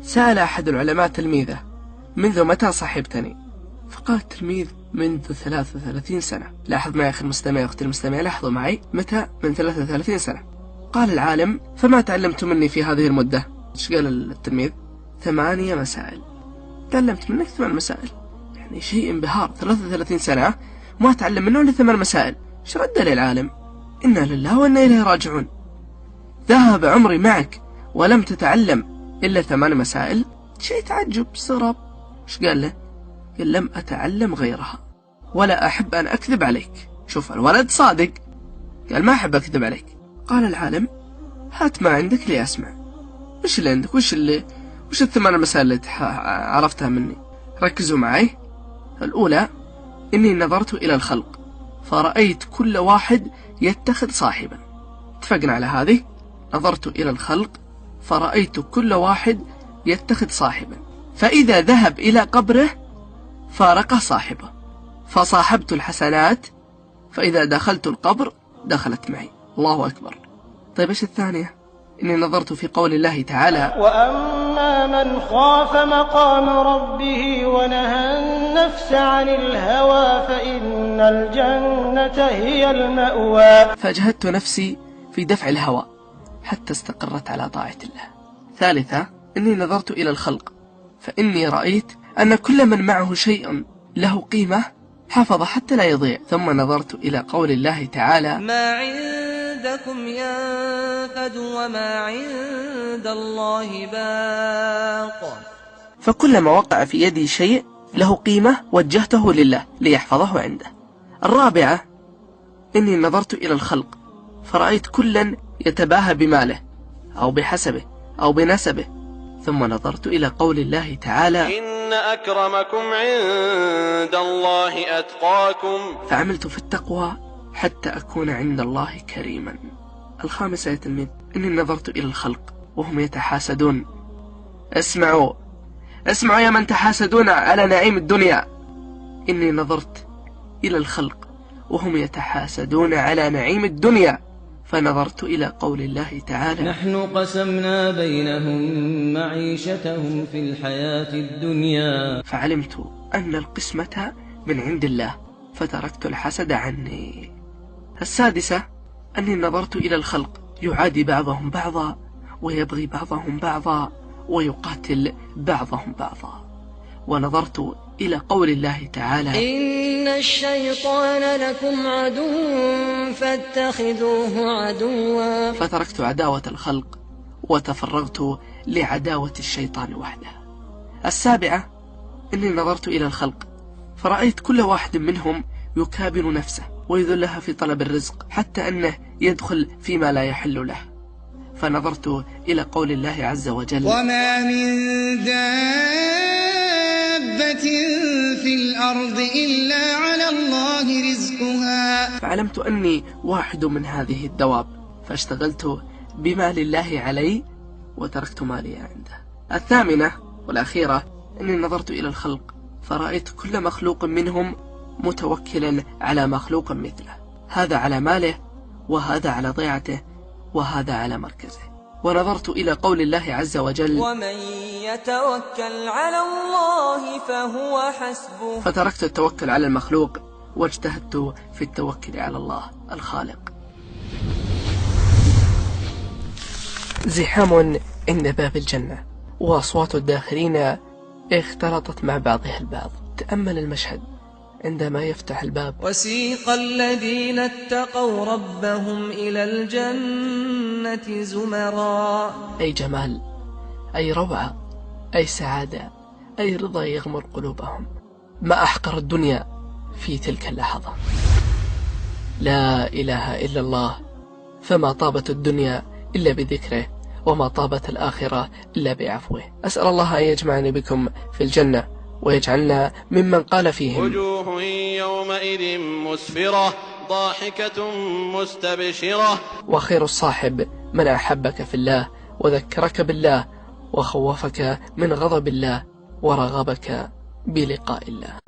سأل أحد العلماء تلميذه: منذ متى صحبتني؟ فقال التلميذ: منذ 33 سنة. لاحظ معي أخي المستمع أختي المستمع، لاحظوا معي متى من 33 سنة. قال العالم: فما تعلمت مني في هذه المدة؟ ايش قال التلميذ؟ 8 مسائل. تعلمت منك 8 مسائل، يعني شيء انبهار. 33 سنة ما تعلم منه إلا 8 مسائل. ايش رد لي العالم؟ إنا لله وإنا إليه راجعون. ذهب عمري معك ولم تتعلم إلا 8 مسائل؟ شيء تعجب، استغراب. ايش قال له؟ قال: لم أتعلم غيرها ولا أحب أن أكذب عليك. شوف الولد صادق، قال: ما أحب أكذب عليك. قال العالم: هات ما عندك لي أسمع. وش اللي عندك؟ وش ال8 مسائل اللي عرفتها مني؟ ركزوا معي. الأولى: إني نظرت إلى الخلق فرأيت كل واحد يتخذ صاحبا. اتفقنا على هذه؟ نظرت إلى الخلق فرأيت كل واحد يتخذ صاحبا، فإذا ذهب إلى قبره فارقه صاحبه، فصاحبت الحسنات، فإذا دخلت القبر دخلت معي. الله أكبر. طيب إيش الثانية؟ إني نظرت في قول الله تعالى: وأما من خاف مقام ربه ونهى النفس عن الهوى فإن الجنة هي المأوى. فأجهدت نفسي في دفع الهوى حتى استقرت على طاعة الله. ثالثة: إني نظرت إلى الخلق فإني رأيت أن كل من معه شيء له قيمة حفظ حتى لا يضيع. ثم نظرت إلى قول الله تعالى: ما عندكم ينفد وما عند الله باق. فكلما وقع في يدي شيء له قيمة وجهته لله ليحفظه عنده. الرابعة: إني نظرت إلى الخلق فرأيت كلا يتباهى بماله أو بحسبه أو بنسبه. ثم نظرت إلى قول الله تعالى: إن أكرمكم عند الله أتقاكم. فعملت في التقوى حتى أكون عند الله كريما. الخامسة يا تلميذ: إني نظرت إلى الخلق وهم يتحاسدون. اسمعوا يا من تحاسدون على نعيم الدنيا. إني نظرت إلى الخلق وهم يتحاسدون على نعيم الدنيا، فنظرت إلى قول الله تعالى: نحن قسمنا بينهم معيشتهم في الحياة الدنيا. فعلمت أن القسمة من عند الله فتركت الحسد عني. السادسة: أني نظرت إلى الخلق يعادي بعضهم بعضا ويبغي بعضهم بعضا ويقاتل بعضهم بعضا. ونظرت إلى قول الله تعالى: إن الشيطان لكم عدو فاتخذوه عدوا. فتركت عداوة الخلق وتفرغت لعداوة الشيطان وحده. السابعة: إني نظرت إلى الخلق فرأيت كل واحد منهم يكابر نفسه ويذلها في طلب الرزق حتى أنه يدخل فيما لا يحل له. فنظرت إلى قول الله عز وجل: وما من دابة في الأرض إلا على الله رزقها. فعلمت أني واحد من هذه الدواب، فاشتغلت بمال الله علي وتركت مالي عنده. الثامنة والأخيرة: أني نظرت إلى الخلق فرأيت كل مخلوق منهم متوكلا على مخلوق مثله، هذا على ماله وهذا على ضيعته وهذا على مركزه. ونظرت إلى قول الله عز وجل: ومن يتوكل على الله فهو حسبه. فتركت التوكل على المخلوق واجتهدت في التوكل على الله الخالق. زحام عند باب الجنة وأصوات الداخلين اختلطت مع بعضها البعض. تأمل المشهد عندما يفتح الباب: وسيق الذين اتقوا ربهم إلى الجنة زمرا. أي جمال، أي روعة، أي سعادة، أي رضا يغمر قلوبهم. ما أحقر الدنيا في تلك اللحظة. لا إله إلا الله، فما طابت الدنيا إلا بذكره وما طابت الآخرة إلا بعفوه. أسأل الله أن يجمعني بكم في الجنة ويجعلنا ممن قال فيهم: وجوه يومئذ مسفرة ضاحكة مستبشرة. وخير الصاحب من أحبك في الله وذكرك بالله وخوفك من غضب الله ورغبك بلقاء الله.